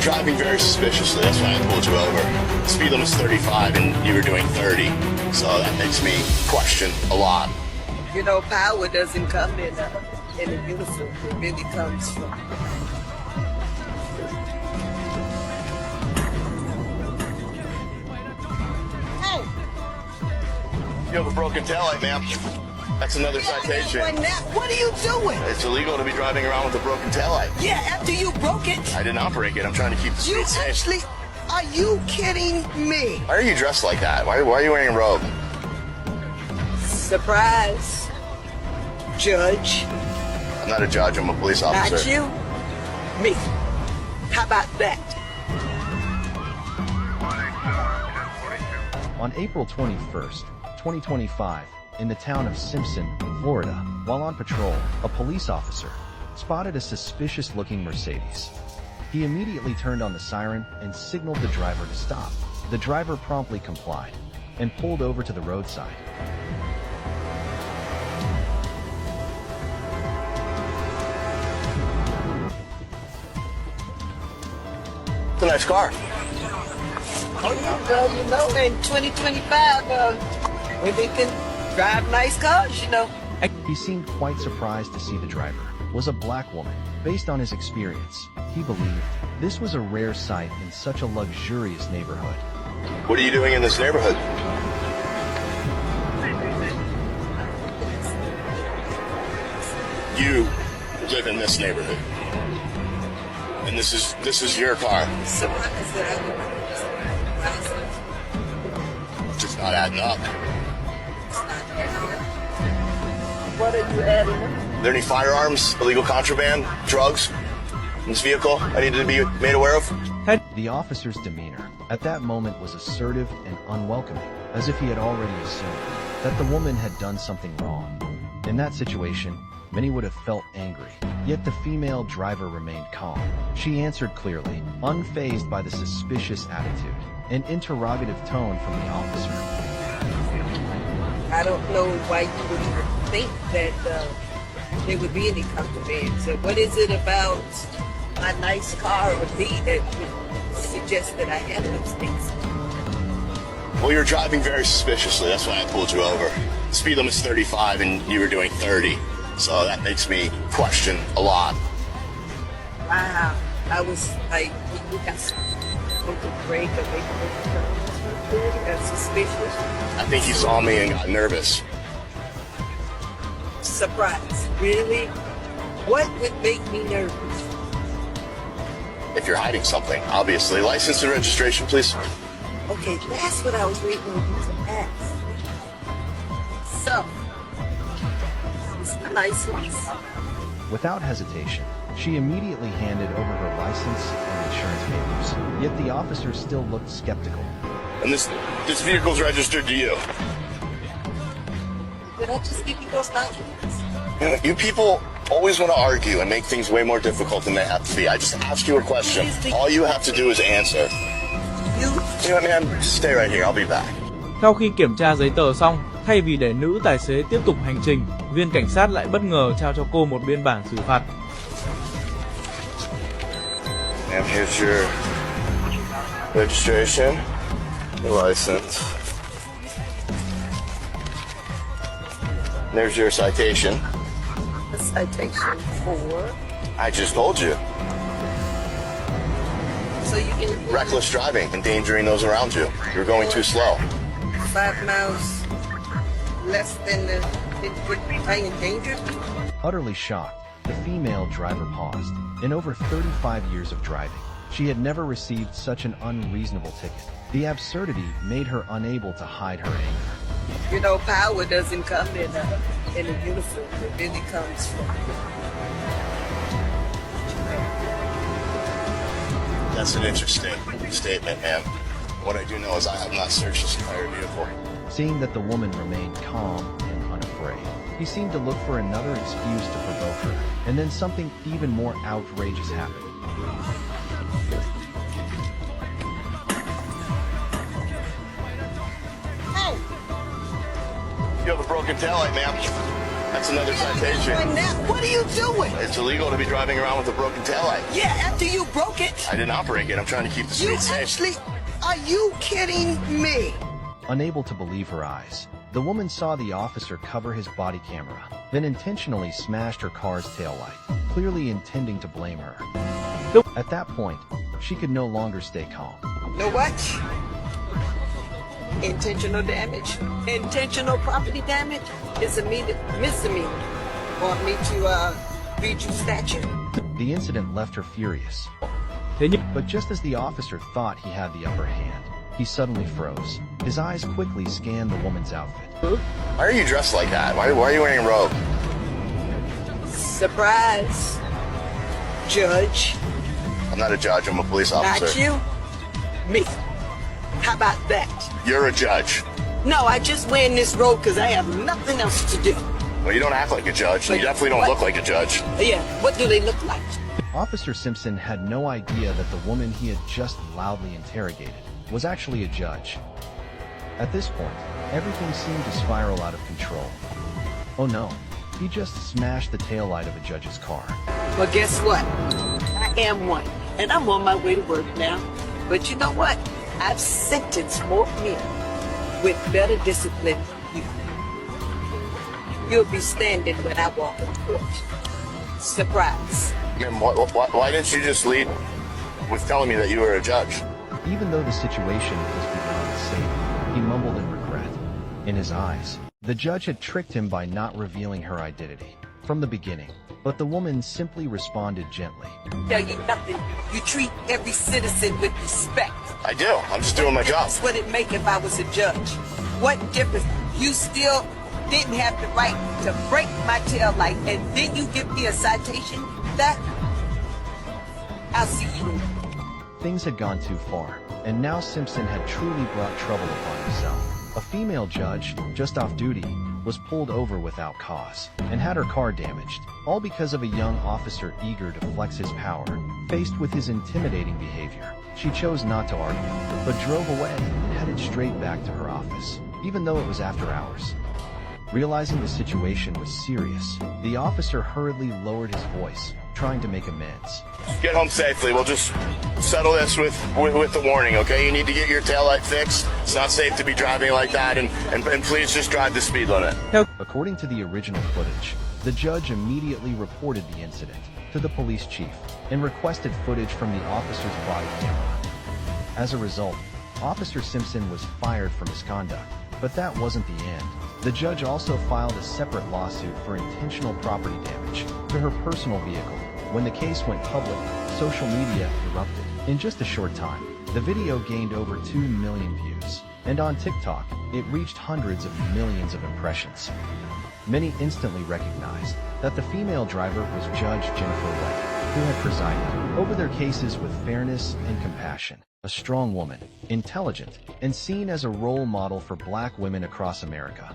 were driving very suspiciously. That's why I pulled you over. The speed limit is 35 and you were doing 30. So that makes me question a lot. You know, power doesn't come in a uniform. It really comes from... Hey! You have a broken taillight, ma'am. That's another citation. What are you doing? It's illegal to be driving around with a broken taillight. Yeah, after you broke it. I did not break it. I'm trying to keep the speed safe. Actually, are you kidding me? Why are you dressed like that? Why are you wearing a robe? Surprise, Judge. I'm not a judge. I'm a police officer. Not you, me. How about that? On April 21st, 2025, in the town of Simpson, Florida, while on patrol, a police officer spotted a suspicious-looking Mercedes. He immediately turned on the siren and signaled the driver to stop. The driver promptly complied and pulled over to the roadside. It's a nice car. Well, you know, in 2025, women can drive nice cars, you know. He seemed quite surprised to see the driver was a black woman. Based on his experience, he believed this was a rare sight in such a luxurious neighborhood. What are you doing in this neighborhood? You live in this neighborhood. And this is your car. Surprise that I would... Just not adding up. What are you adding up? Are there any firearms, illegal contraband, drugs in this vehicle I needed to be made aware of? The officer's demeanor at that moment was assertive and unwelcoming, as if he had already assumed that the woman had done something wrong. In that situation, many would have felt angry, yet the female driver remained calm. She answered clearly, unfazed by the suspicious attitude and interrogative tone from the officer. I don't know why you would think that there would be any contraband. So what is it about my nice car or me that would suggest that I have those things? Well, you're driving very suspiciously. That's why I pulled you over. The speed limit is 35 and you were doing 30. So that makes me question a lot. Wow. I was like, you got something break or make a suspicious. I think you saw me and got nervous. Surprise. Really? What would make me nervous? If you're hiding something, obviously. License and registration, please. Okay, that's what I was waiting on you to ask. So, it's a license. Without hesitation, she immediately handed over her license and insurance papers, yet the officer still looked skeptical. And this vehicle's registered to you. Did I just give you those documents? You people always want to argue and make things way more difficult than they have to be. I just asked you a question. All you have to do is answer. You know what, man? Just stay right here. I'll be back. Sau khi kiểm tra giấy tờ xong, thay vì để nữ tài xế tiếp tục hành trình, viên cảnh sát lại bất ngờ trao cho cô một biên bản xử phạt. And here's your registration, your license. There's your citation. A citation for? I just told you. So you can... Reckless driving, endangering those around you. You're going too slow. 5 miles less than I endangered you? Utterly shocked, the female driver paused. In over 35 years of driving, she had never received such an unreasonable ticket. The absurdity made her unable to hide her anger. You know, power doesn't come in a uniform. It really comes from... That's an interesting statement, man. What I do know is I have not searched this entire vehicle. Seeing that the woman remained calm and unafraid, he seemed to look for another excuse to provoke her, and then something even more outrageous happened. Hey! You have a broken taillight, ma'am. That's another Yeah, citation. and now, what are you doing? It's illegal to be driving around with a broken taillight. Yeah, after you broke it. I didn't operate it. I'm trying to keep the You streets safe. actually, are you kidding me? Unable to believe her eyes, the woman saw the officer cover his body camera, then intentionally smashed her car's taillight, clearly intending to blame her. At that point, she could no longer stay calm. Know what? Intentional damage, intentional property damage is a misdemeanor. Want me to read you statute? The incident left her furious. Thế nhưng But just as the officer thought he had the upper hand, he suddenly froze. His eyes quickly scanned the woman's outfit. Why are you dressed like that? Why are you wearing a robe? Surprise, Judge. I'm not a judge. I'm a police officer. Not you, me. How about that? You're a judge. No, I just wearing this robe because I have nothing else to do. Well, you don't act like a judge. And you But definitely don't what? look like a judge. Yeah, what do they look like? Officer Simpson had no idea that the woman he had just loudly interrogated was actually a judge. At this point, everything seemed to spiral out of control. Oh no, he just smashed the taillight of a judge's car. Well, guess what? I am one, and I'm on my way to work now. But you know what? I've sentenced more men with better discipline than you. You'll be standing when I walk in court. Surprise. Man, why didn't you just lead with telling me that you were a judge? Even though the situation was beyond safe, he mumbled in regret. In his eyes, the judge had tricked him by not revealing her identity from the beginning, but the woman simply responded gently. Tell you nothing. You treat every citizen with respect. I do. I'm just doing my job. That's what it'd make if I was a judge. What difference? You still didn't have the right to break my tail light, and then you give me a citation? That I'll see you. Things had gone too far, and now Simpson had truly brought trouble upon himself. A female judge, just off duty, was pulled over without cause and had her car damaged, all because of a young officer eager to flex his power. Faced with his intimidating behavior, she chose not to argue, but drove away and headed straight back to her office, even though it was after hours. Realizing the situation was serious, the officer hurriedly lowered his voice, trying to make amends. Get home safely. We'll just settle this with the warning, okay? You need to get your taillight fixed. It's not safe to be driving like that, and please just drive the speed limit. According to the original footage, the judge immediately reported the incident to the police chief and requested footage from the officer's body camera. As a result, Officer Simpson was fired for misconduct, but that wasn't the end. The judge also filed a separate lawsuit for intentional property damage to her personal vehicle. When the case went public, social media erupted. In just a short time, the video gained over 2 million views, and on TikTok, it reached hundreds of millions of impressions. Many instantly recognized that the female driver was Judge Jennifer White, who had presided over their cases with fairness and compassion. A strong woman, intelligent, and seen as a role model for black women across America.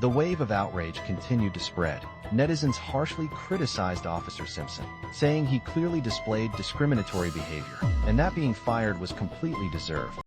The wave of outrage continued to spread. Netizens harshly criticized Officer Simpson, saying he clearly displayed discriminatory behavior, and that being fired was completely deserved.